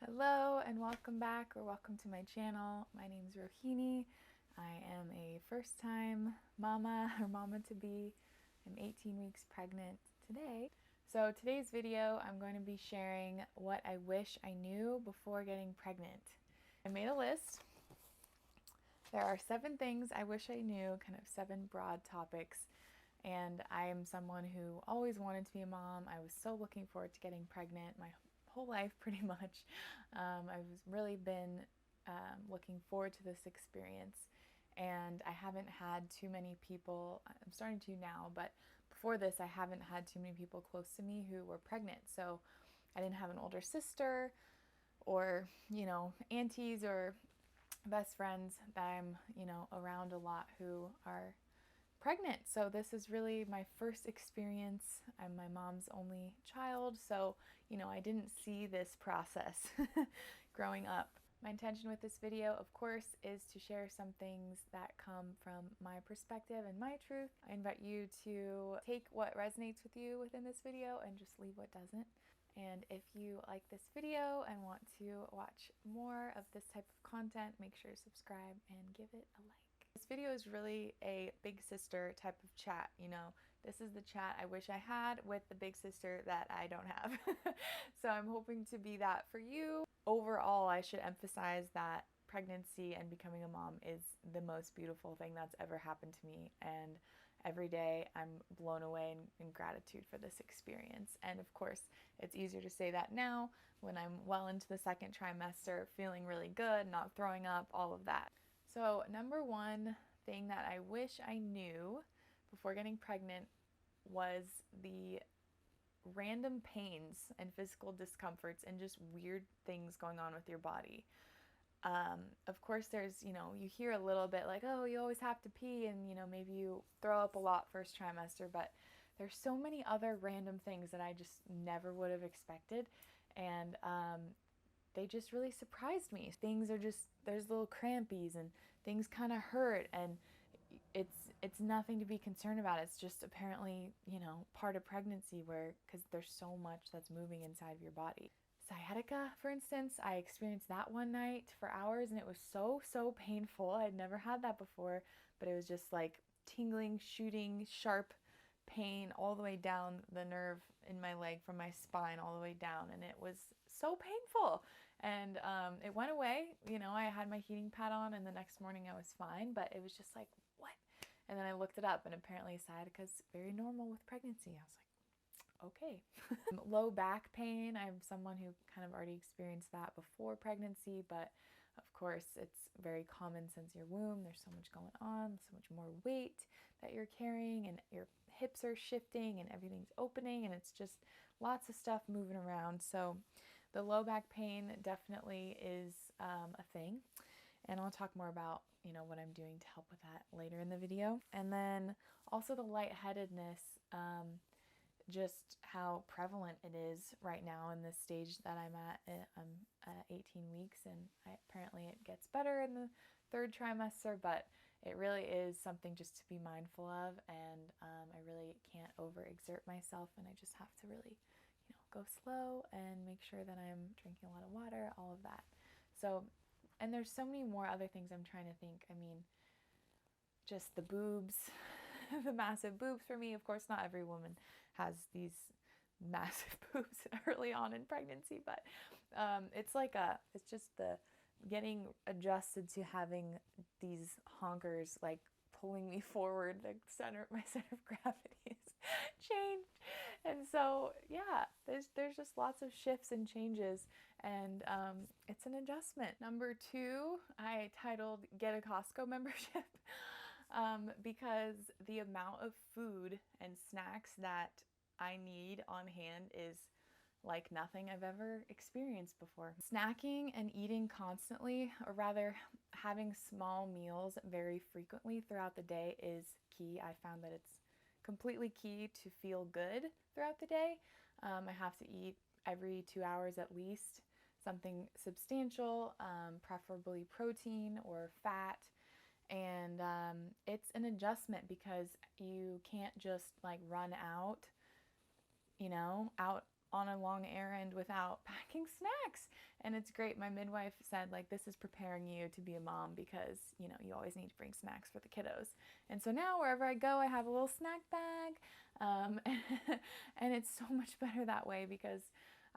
Hello and welcome back, or welcome to my channel. My name is Rohini. I am a first-time mama or mama-to-be. I'm 18 weeks pregnant today. So today's video, I'm going to be sharing what I wish I knew before getting pregnant. I made a list. There are 7 things I wish I knew, kind of 7 broad topics. And I am someone who always wanted to be a mom. I was so looking forward to getting pregnant my whole life, pretty much. I've really been looking forward to this experience, and I haven't had too many people. I'm starting to now, but before this I haven't had too many people close to me who were pregnant. So I didn't have an older sister or, aunties or best friends that I'm, around a lot who are pregnant. So this is really my first experience. I'm my mom's only child, so I didn't see this process growing up. My intention with this video, of course, is to share some things that come from my perspective and my truth. I invite you to take what resonates with you within this video and just leave what doesn't. And if you like this video and want to watch more of this type of content, make sure to subscribe and give it a like. This video is really a big sister type of chat, This is the chat I wish I had with the big sister that I don't have. So I'm hoping to be that for you. Overall, I should emphasize that pregnancy and becoming a mom is the most beautiful thing that's ever happened to me, and every day I'm blown away in gratitude for this experience. And of course, it's easier to say that now when I'm well into the 2nd trimester, feeling really good, not throwing up, all of that. So number one thing that I wish I knew before getting pregnant was the random pains and physical discomforts and just weird things going on with your body. Of course, there's, you hear a little bit like, oh, you always have to pee, and, maybe you throw up a lot first trimester, but there's so many other random things that I just never would have expected. And they just really surprised me. Things are just, there's little crampies and things kind of hurt, and it's nothing to be concerned about. It's just apparently, part of pregnancy, because there's so much that's moving inside of your body. Sciatica, for instance, I experienced that one night for hours, and it was so painful. I'd never had that before, but it was just like tingling, shooting, sharp pain all the way down the nerve in my leg from my spine all the way down, and it was so painful. And it went away. I had my heating pad on, and the next morning I was fine, but it was just like, what? And then I looked it up, and apparently sciatica is very normal with pregnancy. I was like, okay. Low back pain. I'm someone who kind of already experienced that before pregnancy, but of course it's very common since your womb. There's so much going on, so much more weight that you're carrying, and your hips are shifting and everything's opening, and it's just lots of stuff moving around. So the low back pain definitely is a thing. And I'll talk more about, what I'm doing to help with that later in the video. And then also the lightheadedness, just how prevalent it is right now in this stage that I'm at. I'm 18 weeks, and apparently it gets better in the 3rd trimester, but it really is something just to be mindful of, and I really can't overexert myself, and I just have to really, go slow and make sure that I'm drinking a lot of water, all of that. So, and there's so many more other things I'm trying to think. I mean, just the boobs, the massive boobs for me. Of course, not every woman has these massive boobs early on in pregnancy, but it's just the getting adjusted to having these honkers like pulling me forward. My center of gravity is changed, and so yeah, there's just lots of shifts and changes, and it's an adjustment. Number 2, I titled "Get a Costco Membership." Because the amount of food and snacks that I need on hand is like nothing I've ever experienced before. Snacking and eating constantly, or rather having small meals very frequently throughout the day, is key. I found that it's completely key to feel good throughout the day. I have to eat every 2 hours at least, something substantial, preferably protein or fat. And it's an adjustment because you can't just like run out on a long errand without packing snacks. And it's great. My midwife said, like, this is preparing you to be a mom because, you know, you always need to bring snacks for the kiddos. And so now wherever I go, I have a little snack bag. And it's so much better that way because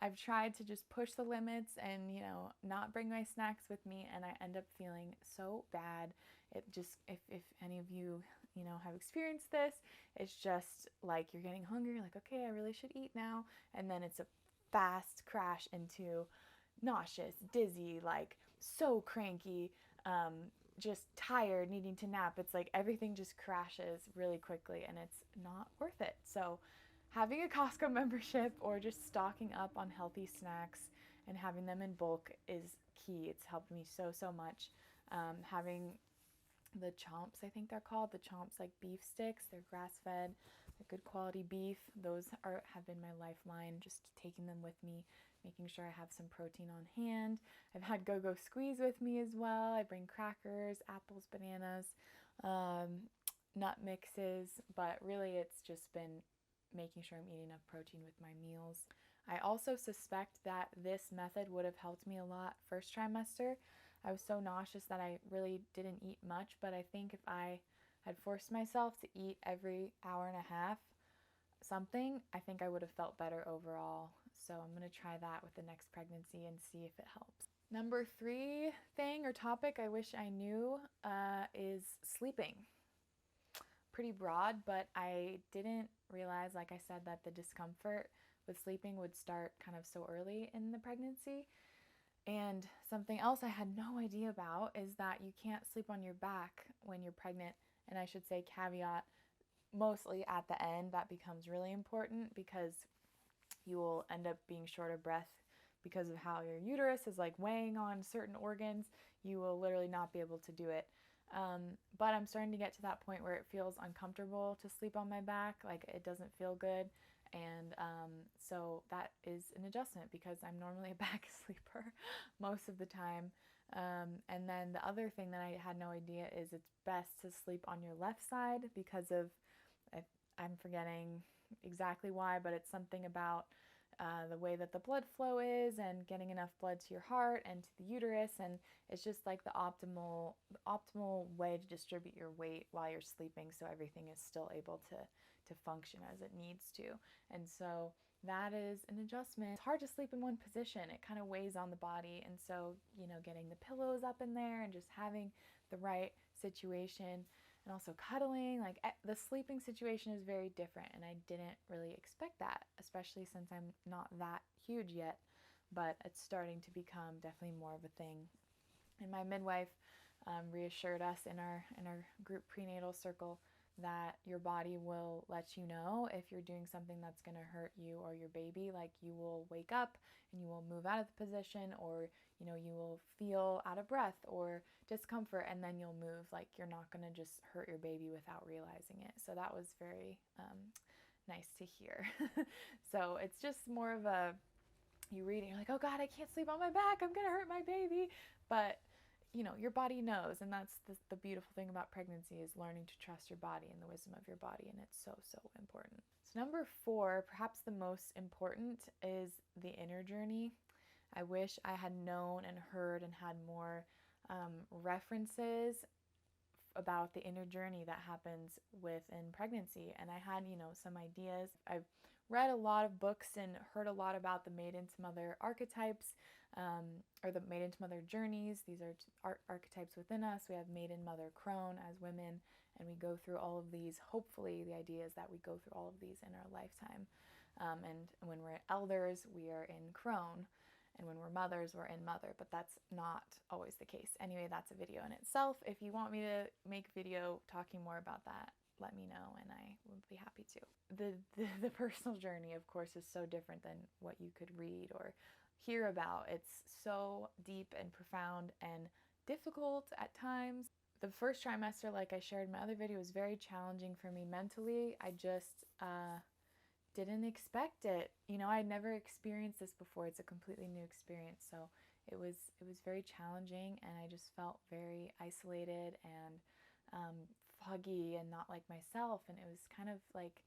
I've tried to just push the limits and, you know, not bring my snacks with me, and I end up feeling so bad. It just, if any of you, you know, have experienced this, it's just like you're getting hungry, you're like, okay, I really should eat now. And then it's a fast crash into nauseous, dizzy, like so cranky, just tired, needing to nap. It's like everything just crashes really quickly and it's not worth it. So having a Costco membership or just stocking up on healthy snacks and having them in bulk is key. It's helped me so much. Having the chomps, I think they're called, the chomps, like beef sticks, they're grass-fed, they're good quality beef. Those have been my lifeline, just taking them with me, making sure I have some protein on hand. I've had Go-Go Squeeze with me as well. I bring crackers, apples, bananas, nut mixes, but really it's just been making sure I'm eating enough protein with my meals. I also suspect that this method would have helped me a lot first trimester. I was so nauseous that I really didn't eat much, but I think if I had forced myself to eat every hour and a half something, I think I would have felt better overall. So I'm going to try that with the next pregnancy and see if it helps. Number 3 thing or topic I wish I knew is sleeping. Pretty broad, but I didn't realize, like I said, that the discomfort with sleeping would start kind of so early in the pregnancy. And something else I had no idea about is that you can't sleep on your back when you're pregnant. And I should say, caveat, mostly at the end, that becomes really important because you will end up being short of breath because of how your uterus is like weighing on certain organs. You will literally not be able to do it. But I'm starting to get to that point where it feels uncomfortable to sleep on my back, like it doesn't feel good. And so that is an adjustment because I'm normally a back sleeper most of the time. And then the other thing that I had no idea is it's best to sleep on your left side because of, I'm forgetting exactly why, but it's something about the way that the blood flow is and getting enough blood to your heart and to the uterus, and it's just like the optimal way to distribute your weight while you're sleeping so everything is still able to function as it needs to. And so that is an adjustment. It's hard to sleep in one position. It kind of weighs on the body, and so, you know, getting the pillows up in there and just having the right situation, and also cuddling, like the sleeping situation is very different, and I didn't really expect that, especially since I'm not that huge yet, but it's starting to become definitely more of a thing. And my midwife reassured us in our group prenatal circle that your body will let you know if you're doing something that's going to hurt you or your baby. Like, you will wake up and you will move out of the position, or, you know, you will feel out of breath or discomfort, and then you'll move. Like, you're not going to just hurt your baby without realizing it. So that was very nice to hear. So it's just more of a, you read it, you're like, oh God, I can't sleep on my back, I'm going to hurt my baby. But you know, your body knows, and that's the beautiful thing about pregnancy, is learning to trust your body and the wisdom of your body, and it's so important. So number 4, perhaps the most important, is the inner journey. I wish I had known and heard and had more references about the inner journey that happens within pregnancy, and I had, you know, some ideas. I've read a lot of books and heard a lot about the maiden to mother archetypes, or the maiden to mother journeys. These are archetypes within us. We have maiden, mother, crone as women, and we go through all of these. Hopefully the idea is that we go through all of these in our lifetime, and when we're elders, we are in crone, and when we're mothers, we're in mother, but that's not always the case. Anyway, that's a video in itself. If you want me to make a video talking more about that, let me know, and I would be happy to. The personal journey, of course, is so different than what you could read or hear about. It's so deep and profound and difficult at times. The first trimester, like I shared in my other video, was very challenging for me mentally. I just didn't expect it. You know, I'd never experienced this before. It's a completely new experience. So it was very challenging, and I just felt very isolated and foggy and not like myself. And it was kind of like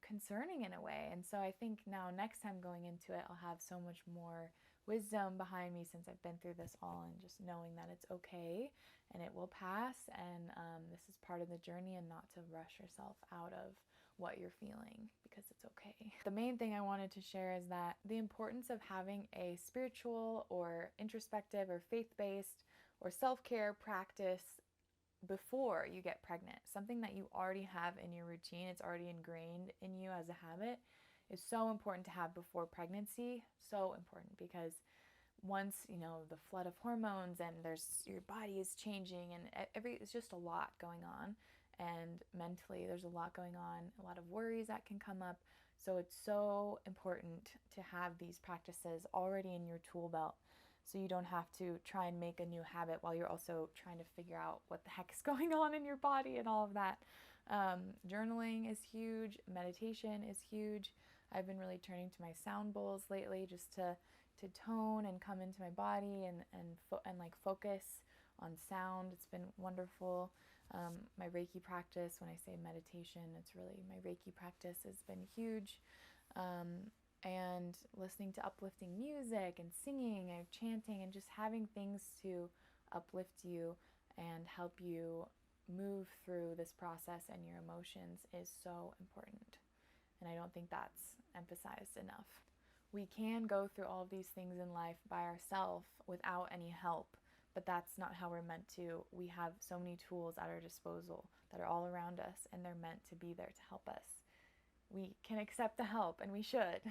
concerning in a way. And so I think now next time going into it, I'll have so much more wisdom behind me since I've been through this all, and just knowing that it's okay and it will pass, and this is part of the journey, and not to rush yourself out of what you're feeling, because it's okay. The main thing I wanted to share is that the importance of having a spiritual or introspective or faith-based or self-care practice before you get pregnant, something that you already have in your routine, it's already ingrained in you as a habit, is so important to have before pregnancy. So important, because once, the flood of hormones, and your body is changing, and it's just a lot going on, and mentally there's a lot going on, a lot of worries that can come up. So it's so important to have these practices already in your tool belt, so you don't have to try and make a new habit while you're also trying to figure out what the heck is going on in your body and all of that. Journaling is huge. Meditation is huge. I've been really turning to my sound bowls lately, just to tone and come into my body, and like focus on sound. It's been wonderful. My Reiki practice, when I say meditation, it's really my Reiki practice, has been huge. And listening to uplifting music and singing and chanting, and just having things to uplift you and help you move through this process and your emotions is so important. And I don't think that's emphasized enough. We can go through all of these things in life by ourselves without any help, but that's not how we're meant to. We have so many tools at our disposal that are all around us, and they're meant to be there to help us. We can accept the help, and we should.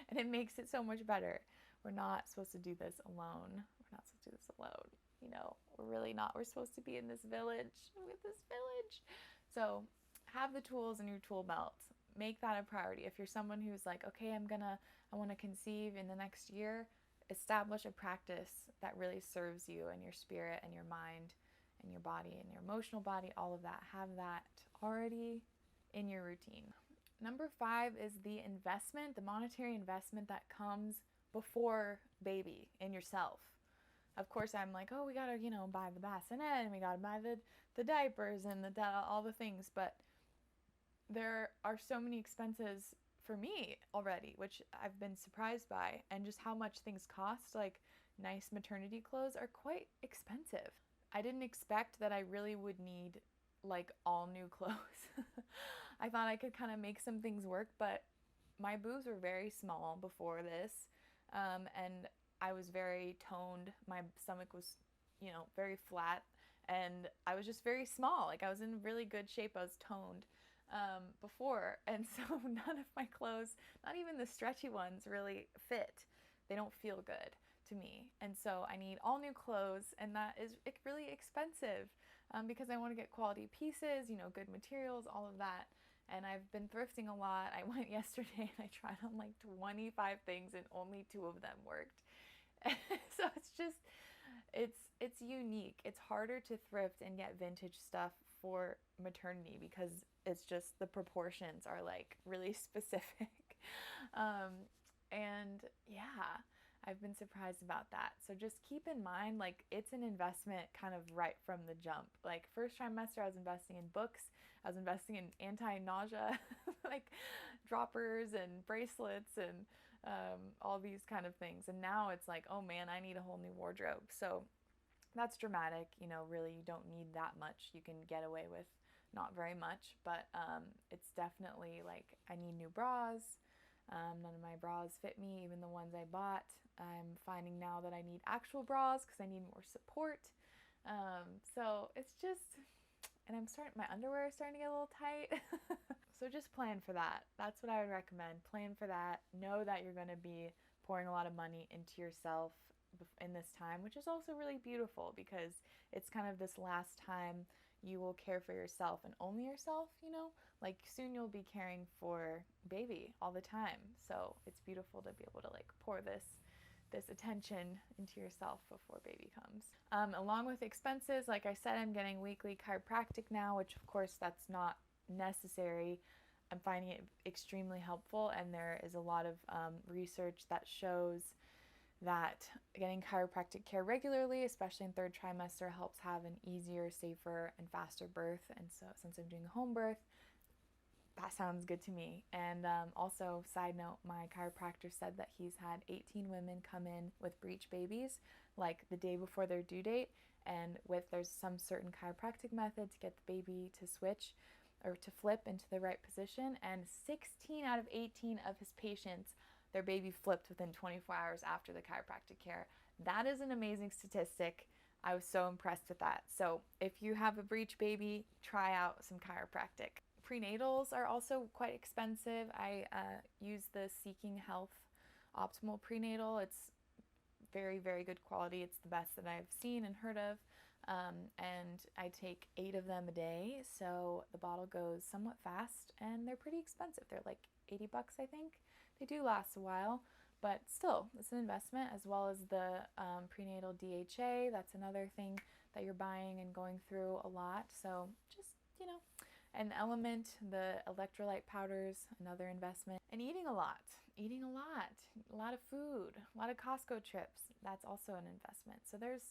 And it makes it so much better. We're not supposed to do this alone. We're not supposed to do this alone. We're really not. We're supposed to be in this village, with this village. So have the tools in your tool belt. Make that a priority. If you're someone who's like, okay, I want to conceive in the next year, establish a practice that really serves you and your spirit and your mind and your body and your emotional body, all of that. Have that already in your routine. Number 5 is the investment, the monetary investment that comes before baby in yourself. Of course, I'm like, oh, we gotta, buy the bassinet, and we gotta buy the diapers and all the things, but there are so many expenses for me already, which I've been surprised by, and just how much things cost. Like, nice maternity clothes are quite expensive. I didn't expect that I really would need like all new clothes. I thought I could kind of make some things work, but my boobs were very small before this, and I was very toned. My stomach was, very flat, and I was just very small. Like, I was in really good shape. I was toned before, and so none of my clothes, not even the stretchy ones, really fit. They don't feel good to me, and so I need all new clothes, and that is really expensive, because I want to get quality pieces, good materials, all of that. And I've been thrifting a lot. I went yesterday and I tried on like 25 things, and only 2 of them worked. So it's unique. It's harder to thrift and get vintage stuff for maternity, because it's just the proportions are like really specific. And yeah, I've been surprised about that. So just keep in mind, like, it's an investment kind of right from the jump. Like, first trimester, I was investing in books. I was investing in anti-nausea, like droppers and bracelets and all these kind of things. And now it's like, oh man, I need a whole new wardrobe. So that's dramatic. Really, you don't need that much. You can get away with not very much, but it's definitely like, I need new bras. None of my bras fit me, even the ones I bought. I'm finding now that I need actual bras because I need more support. So it's just, and my underwear is starting to get a little tight. So just plan for that. That's what I would recommend. Plan for that. Know that you're going to be pouring a lot of money into yourself in this time, which is also really beautiful, because it's kind of this last time you will care for yourself, and only yourself, like, soon you'll be caring for baby all the time. So it's beautiful to be able to like pour this attention into yourself before baby comes. Along with expenses, like I said, I'm getting weekly chiropractic now, which of course that's not necessary. I'm finding it extremely helpful, and there is a lot of research that shows that getting chiropractic care regularly, especially in 3rd trimester, helps have an easier, safer, and faster birth. And so since I'm doing home birth, that sounds good to me. And also, side note, my chiropractor said that he's had 18 women come in with breech babies like the day before their due date, and there's some certain chiropractic method to get the baby to switch or to flip into the right position, and 16 out of 18 of his patients, their baby flipped within 24 hours after the chiropractic care. That is an amazing statistic. I was so impressed with that. So if you have a breech baby, try out some chiropractic. Prenatals are also quite expensive. I use the Seeking Health Optimal Prenatal. It's very, very good quality. It's the best that I've seen and heard of. And I take 8 of them a day, so the bottle goes somewhat fast, and they're pretty expensive. They're like $80, I think. They do last a while, but still, it's an investment, as well as the prenatal DHA. That's another thing that you're buying and going through a lot. So just, an Element, the electrolyte powders, another investment. And eating a lot, a lot of food, a lot of Costco trips. That's also an investment. So there's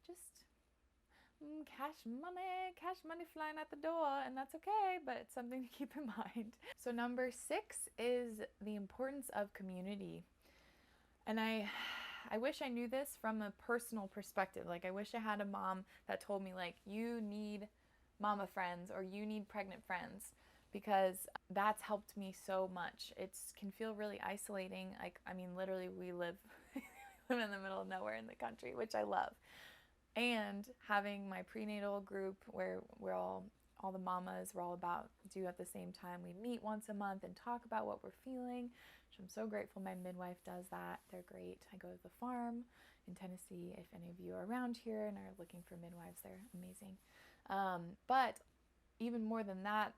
just cash money flying out the door, and that's okay, but it's something to keep in mind. So number 6 is the importance of community. And I wish I knew this from a personal perspective. Like, I wish I had a mom that told me, like, you need mama friends or you need pregnant friends, because that's helped me so much. It can feel really isolating. Like, I mean, literally we live in the middle of nowhere in the country, which I love. And having my prenatal group where we're all the mamas, we're all about due at the same time. We meet once a month and talk about what we're feeling, which I'm so grateful my midwife does that. They're great. I go to the farm in Tennessee. If any of you are around here and are looking for midwives, they're amazing. But even more than that,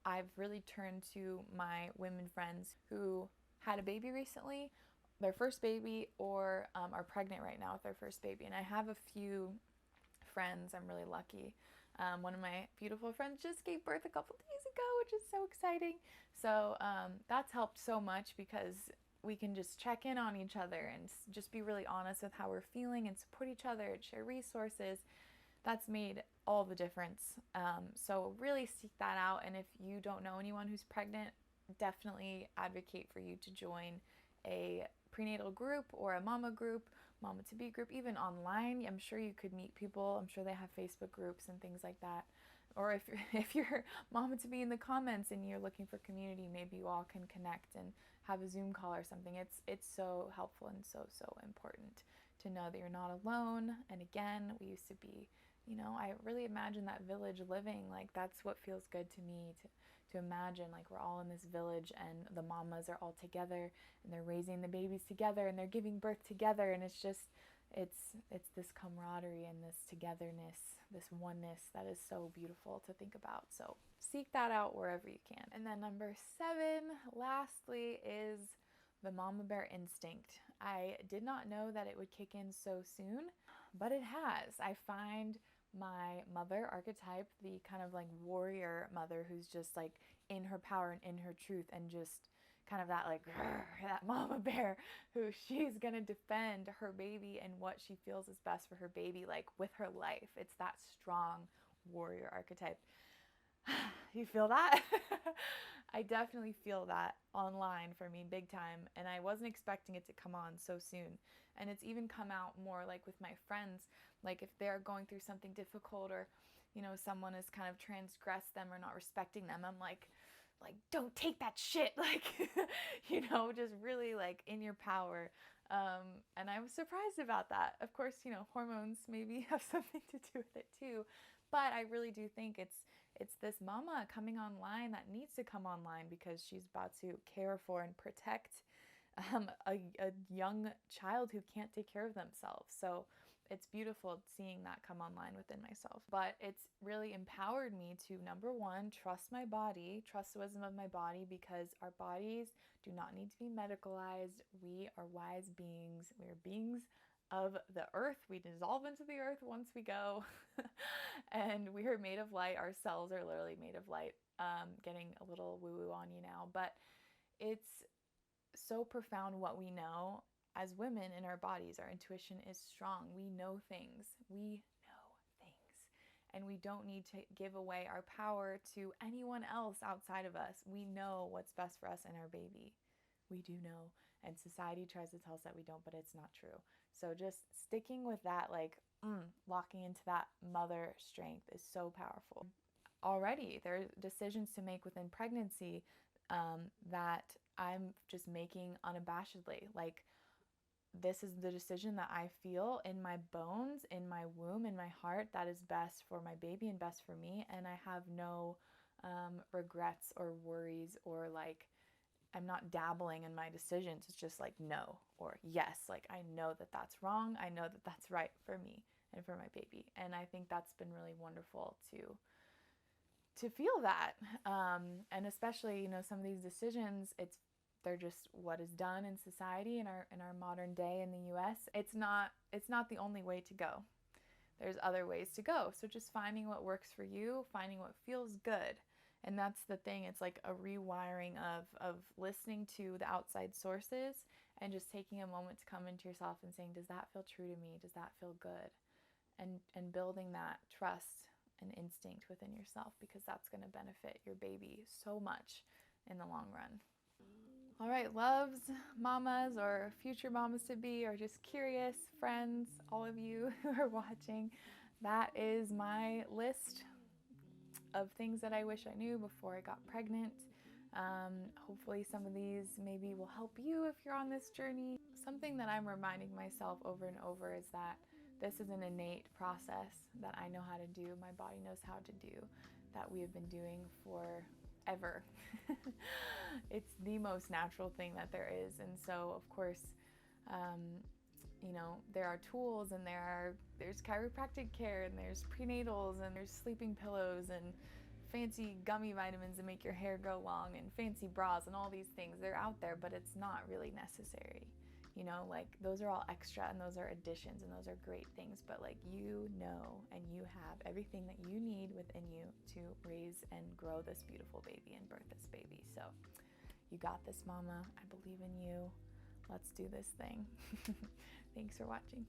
I've really turned to my women friends who had a baby recently, their first baby, or are pregnant right now with their first baby. And I have a few friends. I'm really lucky. One of my beautiful friends just gave birth a couple days ago, which is so exciting. So that's helped so much, because we can just check in on each other and just be really honest with how we're feeling and support each other and share resources. That's made all the difference. So really seek that out. And if you don't know anyone who's pregnant, definitely advocate for you to join a prenatal group or a mama group, mama to be group, even online. I'm sure you could meet people. I'm sure they have Facebook groups and things like that. Or if you're mama to be in the comments and you're looking for community, maybe you all can connect and have a Zoom call or something. It's so helpful and so important to know that you're not alone. And again, we used to be, I really imagine that village living. Like, that's what feels good to me, to imagine, like, we're all in this village and the mamas are all together and they're raising the babies together and they're giving birth together, and it's just it's this camaraderie and this togetherness, this oneness that is so beautiful to think about. So seek that out wherever you can. And then number 7, lastly, is the mama bear instinct. I did not know that it would kick in so soon, but it has. I find my mother archetype, the kind of like warrior mother who's just like in her power and in her truth, and just kind of that like that mama bear who she's gonna defend her baby and what she feels is best for her baby, like with her life. It's that strong warrior archetype. You feel that? I definitely feel that online for me big time, and I wasn't expecting it to come on so soon. And it's even come out more like with my friends, like if they're going through something difficult, or someone has kind of transgressed them or not respecting them, I'm like don't take that shit, like just really like in your power. And I was surprised about that. Of course, hormones maybe have something to do with it too, but I really do think it's this mama coming online that needs to come online, because she's about to care for and protect a young child who can't take care of themselves. So it's beautiful seeing that come online within myself. But it's really empowered me to, number 1, trust my body, trust the wisdom of my body, because our bodies do not need to be medicalized. We are wise beings. We are beings of the earth. We dissolve into the earth once we go. And we are made of light. Our cells are literally made of light. Getting a little woo-woo on you now, but it's so profound what we know as women in our bodies. Our intuition is strong. We know things. and we don't need to give away our power to anyone else outside of us. We know what's best for us and our baby. We do know, and society tries to tell us that we don't, but it's not true. So just sticking with that, like locking into that mother strength is so powerful. Already there are decisions to make within pregnancy that I'm just making unabashedly. Like, this is the decision that I feel in my bones, in my womb, in my heart, that is best for my baby and best for me. And I have no regrets or worries, or like, I'm not dabbling in my decisions. It's just like no or yes. Like, I know that that's wrong. I know that that's right for me and for my baby. And I think that's been really wonderful to feel that. And especially, you know, some of these decisions, they're just what is done in society in our modern day in the US. It's not the only way to go. There's other ways to go. So just finding what works for you, finding what feels good. And that's the thing. It's like a rewiring of listening to the outside sources and just taking a moment to come into yourself and saying, does that feel true to me? Does that feel good? And building that trust and instinct within yourself, because that's going to benefit your baby so much in the long run. All right, loves, mamas, or future mamas to be, or just curious friends, all of you who are watching, that is my list of things that I wish I knew before I got pregnant. Hopefully some of these maybe will help you if you're on this journey. Something that I'm reminding myself over and over is that this is an innate process that I know how to do, my body knows how to do, that we have been doing forever. It's the most natural thing that there is. And so, of course, you know, there are tools, and there's chiropractic care, and there's prenatals, and there's sleeping pillows, and fancy gummy vitamins that make your hair grow long, and fancy bras, and all these things. They're out there, but it's not really necessary. You know, like, those are all extra, and those are additions, and those are great things, but like, you know, and you have everything that you need within you to raise and grow this beautiful baby and birth this baby. So you got this, mama. I believe in you. Let's do this thing. Thanks for watching.